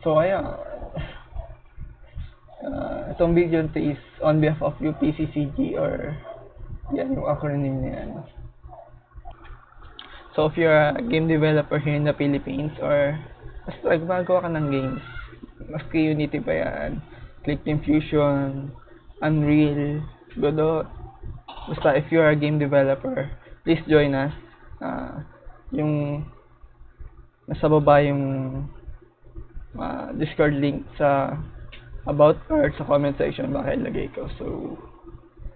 So, ayan. Itong video to is on behalf of UPCCG or yan yung acronym niya. So, if you're a game developer here in the Philippines or basta gumagawa ka ng games, maski Unity pa yan, Click Fusion, Unreal, Godot, basta if you're a game developer, please join us. Yung nasa baba yung Discord link sa about or sa comment section baka ilagay ko. So,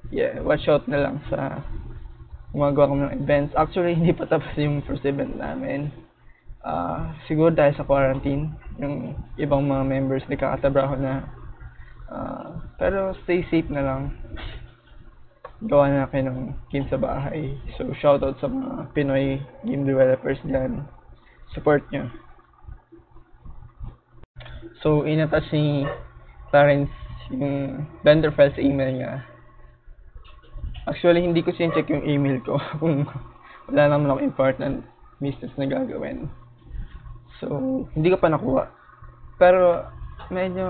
yeah, watch out na lang sa gumagawa kami ng events. Actually, hindi pa tapos yung first event namin. Siguro dahil sa quarantine, yung ibang mga members nagkakatrabaho na. Pero stay safe na lang. Gawa na kayo ng game sa bahay. So, shoutout sa mga Pinoy game developers dyan. Support nyo. So, inattach ni Clarence yung vendor file sa email niya. Actually, hindi ko sin-check yung email ko kung wala naman ako important business na gagawin. So, hindi ko pa nakuha. Pero, medyo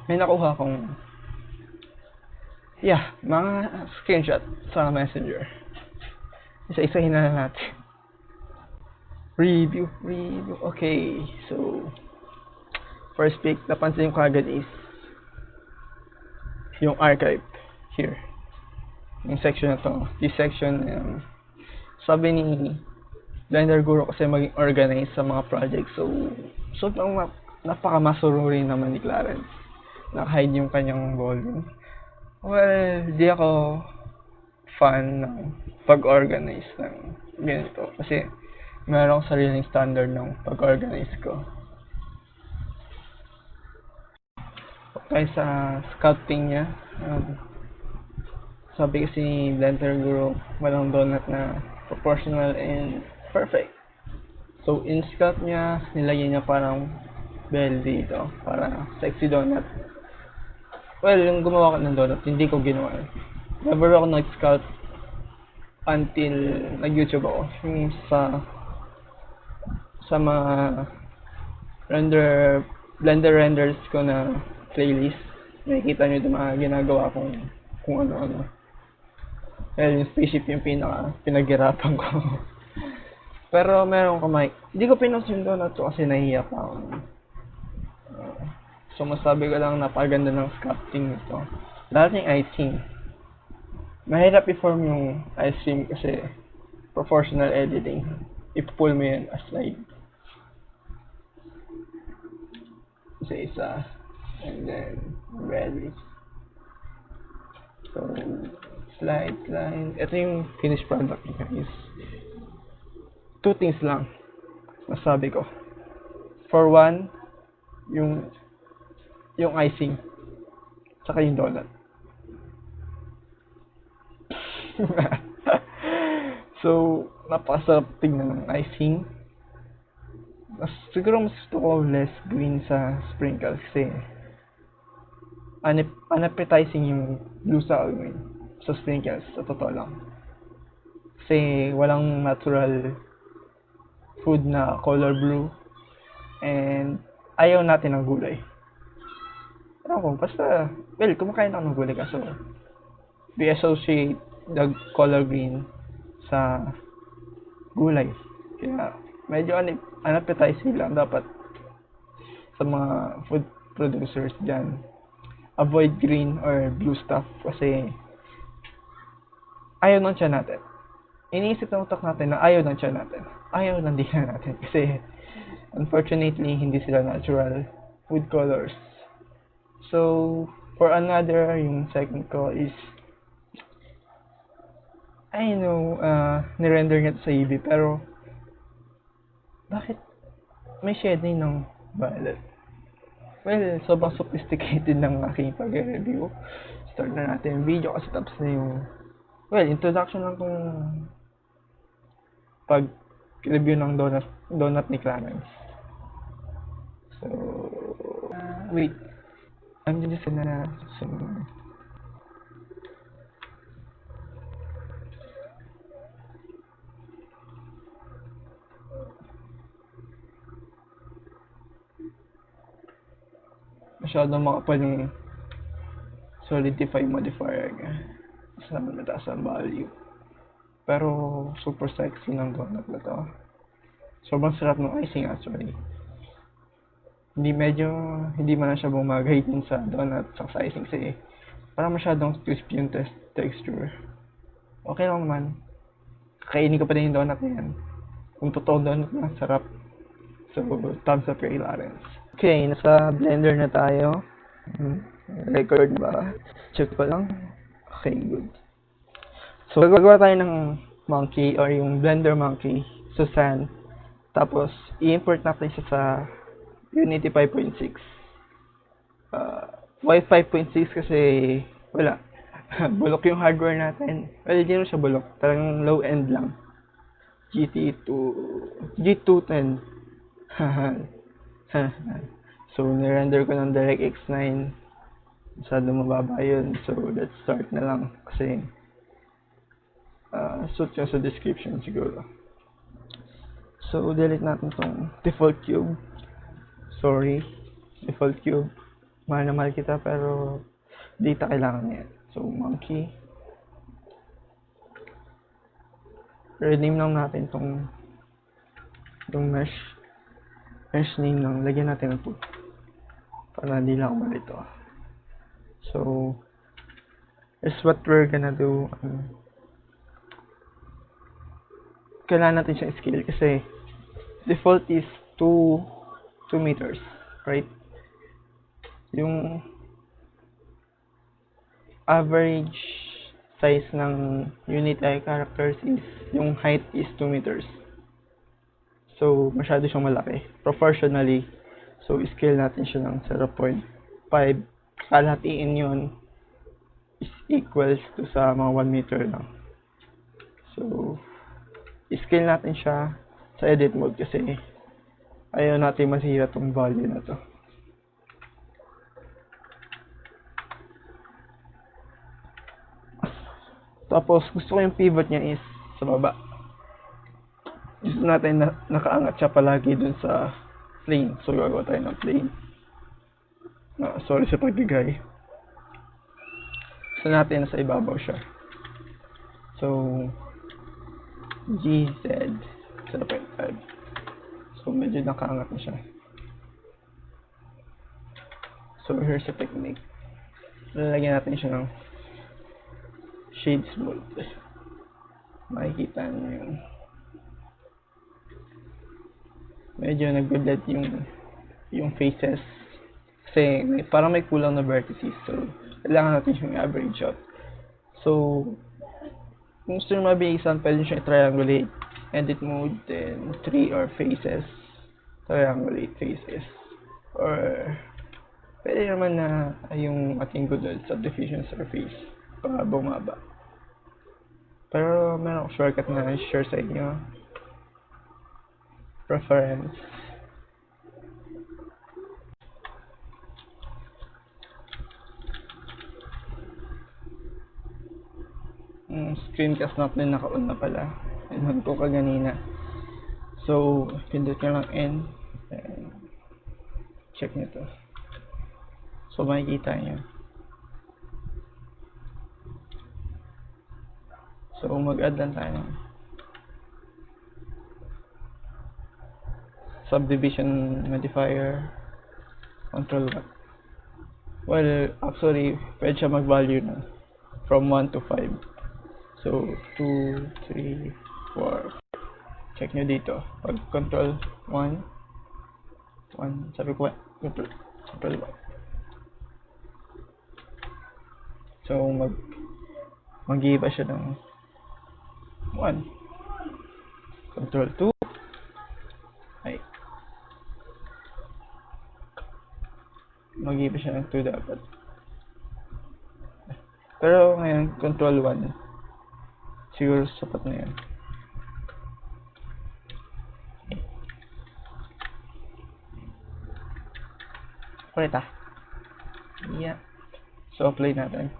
may nakuha akong mga screenshot sa messenger. Isa-isahin na natin. Review. Okay, so first pick, napansin ko agad is yung archive here. Yung section na to. This section, sabi ni Blender Guru kasi maging organized sa mga projects. So napaka-masururi naman ni Clarence. Naka-hide yung kanyang volume. Well, di ako fan ng pag-organize ng ganito. Kasi meron akong sariling standard ng pag-organize ko. Okay, sa sculpting niya, sabi kasi ni Blender Guru, walang donut na proportional and perfect. So, in sculpt niya, nilagyan niya parang bell dito, para sexy donut. Well, yung gumawa ko ng donut, hindi ko ginawa. Never ako nag-sculpt until nag-YouTube ako. Yung sa mga Blender renders ko na playlist, nakikita nyo yung mga ginagawa kung ano-ano. Well, yung spaceship yung pinaghirapan ko. Pero meron ko mic. Hindi ko pinost yung donut ko kasi nahihiya pa ako. So masabi ko lang napaganda ng sculpting nito. Dating icing. Mahirap i-form yung ice cream kasi proportional editing. I-pull mo yun as slide. Isa-isa. And then, ready. So, slide. Ito yung finished product niya is 2 things lang. Masabi ko. For one, yung icing. Saka yung donut. So, napakasarap tingnan ng icing. Siguro mas gusto ko less green sa sprinkles kasi unappetizing yung blue sa green sa sprinkles, sa totoo lang. Kasi walang natural food na color blue and ayaw natin ng gulay. Ano ko, basta, well, kumakain ako ng gulay kaso we associate the color green sa gulay. Kaya medyo unappetizing lang dapat sa mga food producers dyan. Avoid green or blue stuff kasi ayaw ng tiyan natin. Iniisip ng utak natin na ayaw ng tiyan natin. Ayaw ng dila natin kasi unfortunately hindi sila natural food colors. So, for another, yung second ko is I know, nirender niya sa EV pero bakit may shading ng violet? Well, sobrang sophisticated ng aking pag-review. Start na natin yung video kasi tapos na yung introduction lang kung pag-review ng donut ni Clarence. So, wait. I'm just gonna masyadong makapal ni solidify modifier niya. Mas naman mataas ang value. Pero super sexy ng donut na to. Sobrang sarap ng icing actually. Hindi man siya bumagay dun sa donut sa icing kasi parang masyadong crispy yung texture. Okay lang naman. Kainin ko pa din yung donut na yan. Kung totoo donut na, sarap. So, thumbs up kay Lawrence. Okay, nasa blender na tayo. Record ba? Check ko lang. Okay, good. So, gagawa tayo ng monkey or yung blender monkey, Susan. Tapos, i-import natin siya sa Unity 5.6. Why 5.6? Kasi wala. Bulok yung hardware natin. Well, hindi naman siya bulok. Talagang low end lang. G210. So, nirender ko ng DirectX 9. Masyado mababa yun. So, let's start na lang. Kasi, suit ka sa description siguro. So, delete natin tong default cube. Sorry, default cube. Mahal na mahal kita, pero data kailangan niya. So, monkey. Rename lang natin yung mesh name lang. Lagyan natin ng 2. Para hindi lang malito. So, here's what we're gonna do. Kailangan natin siyang scale kasi default is 2 meters, right? Yung average size ng unit AI characters is, yung height is 2 meters. So, masyado siyang malaki. Proportionally, so scale natin siya ng 0.5. Kalahatiin yun is equals to sa mga 1 meter lang. So, scale natin siya sa edit mode kasi ayaw natin masira tong value na to. Tapos, gusto ko yung pivot niya is sa baba. Gusto natin na nakaangat siya palagi dun sa plane. So, gagawa tayo ng plane. Sorry sa pagbigay. Gusto natin nasa ibabaw siya. So, GZ 0.5. So, medyo nakaangat na siya. So, here's the technique. Lalagyan natin siya ng shades mode. Makikita nyo yung medyo nag-blend yung faces kasi parang may kulang na vertices, so kailangan natin siyang average out. So kung gusto nyo mabilisan, pwede nyo siyang triangulate, edit mode, then 3 or faces, triangulate faces, or pwede naman na yung ating good old subdivision surface para bumaba. Pero meron akong shortcut na share sa inyo. Preference. Screencast natin naka-on na pala. Inon ko kaganina. So, pindot nyo lang N. And check nyo to. So, makikita nyo. So, mag-add lang tayo ng subdivision modifier. Control 1. Well, actually, pwede siya mag-value na from 1 to 5. So, 2, 3, 4. Check nyo dito. Pag control 1, sabi ko, control 1. So, mag-iba siya ng 1. Control 2. Ay. Mag-iba siya ng 2 dapat. Pero ngayon, control 1. Siguro sapat na yan. Ulit ah. Yeah. So, apply natin.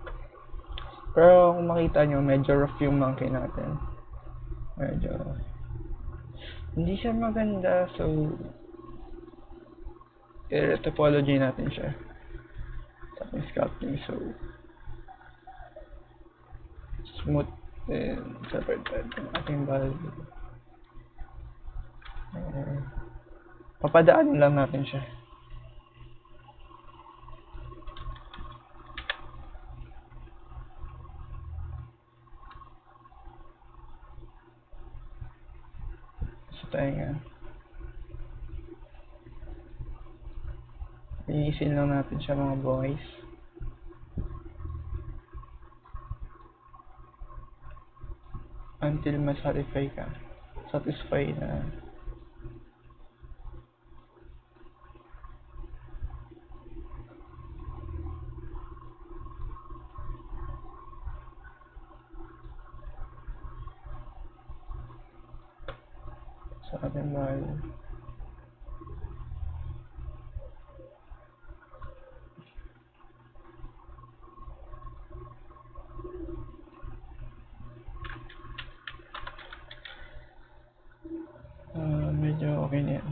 Pero kung makita nyo, medyo rough yung monkey natin. Medyo hindi siya maganda. So, i-topology natin siya. ating sculpting. So, smooth and separated ang ating value. Papadaanin lang natin siya. So, tayo nga. Iisin lang natin siya mga boys. Until satisfy na sa ating value. Medyo okay na yan.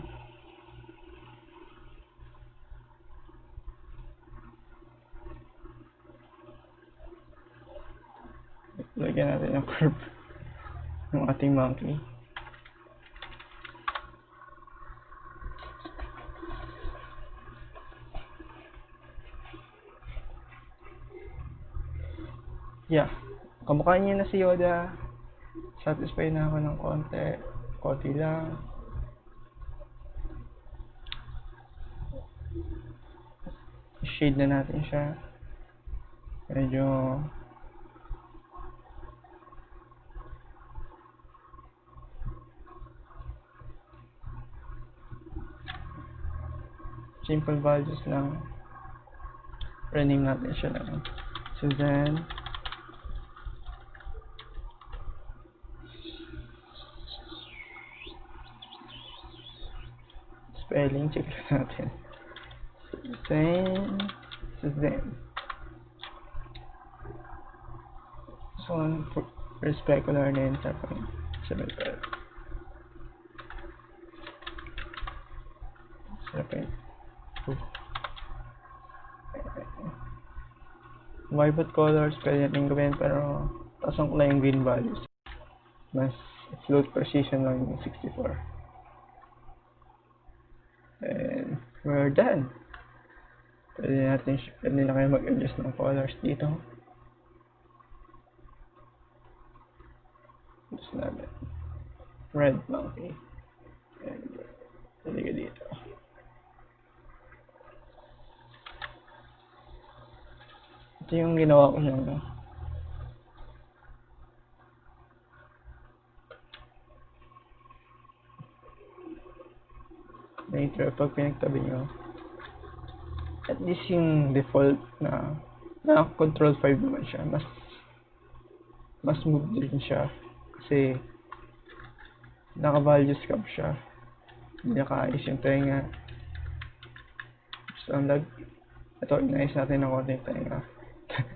Lagyan natin yung curve ng ating monkey. Yeah, kamukha niya na si Yoda. Satisfy na ako ng konti lang. Shade na natin siya. Medyo simple values lang. Rename natin siya lang. So then, spelling check natin. Then, so on for specular na yun, 7.75. 7.2. Vibrant colors, pwede natin gawin, pero tasang ko lang yung green values. Mas float precision lang yung 64. And we're done. Pwede na kayo mag-adjust ng colors dito. Gusto namin red monkey. And pwede ka dito. Ito yung ginawa ko lang, no? Later, pag pinagtabi nyo, at least yung default na control 5 naman siya, mas smooth din siya kasi naka-value scab siya, hindi nakaayos yung tenga. So, ito, inayos natin ng konti yung tenga.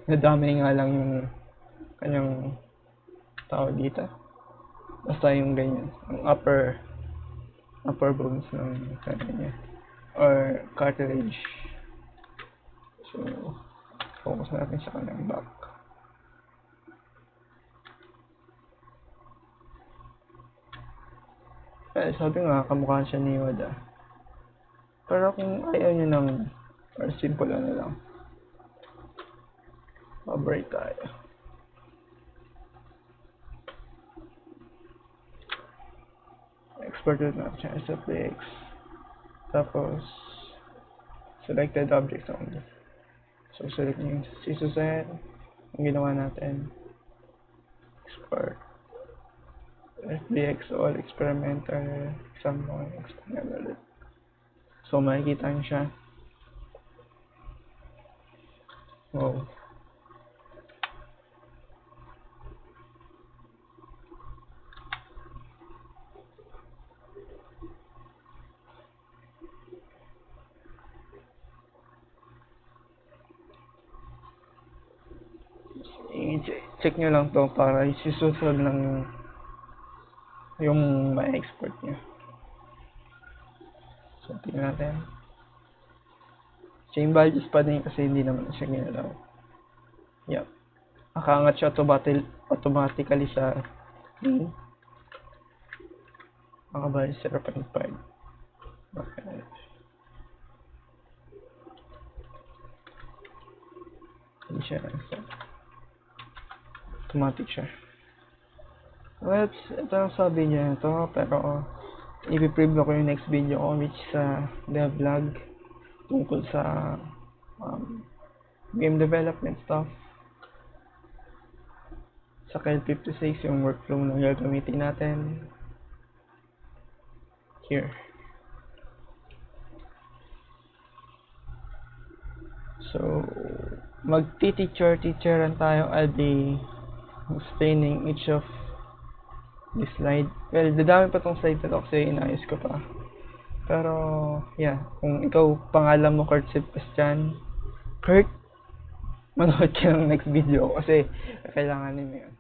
Nadami nga lang yung kanyang tao dito, basta yung ganyan, ang upper bones ng tenga niya or cartilage. So, focus natin sa kanyang back. Sabi nga, kamukha siya ni Yoda. Pero kung ayaw nyo ng, or simple na lang, break tayo. Export natin siya sa flex. Tapos, selected objects only. So, select nyo yung C-Susan. Ang ginawa natin. Export. FBX all experimental. Someone experimental. So, makikita nyo siya. Wow. I-check nyo lang to para isusunod lang yung ma-export nyo. So, tingnan natin. chain values pa din kasi hindi naman siya ginalaw. Yep. Nakaangat siya automatically sa main. Makabali 0.5. Okay. Hindi siya automatic siya. Well, ito ang sabi niya ito, pero i-preview ko yung next video ko, which sa devlog tungkol sa game development stuff. Sa Kyle 56 yung workflow na gagamitin natin here. So, teacheran tayo. I'll be explaining each of this slide. Well, dadami pa tong slide na to kasi inayos ko pa. Pero, yeah, kung ikaw pangalan mo Kurt Sipkas dyan, Kurt, manood ka ng next video kasi kailanganin mo yun.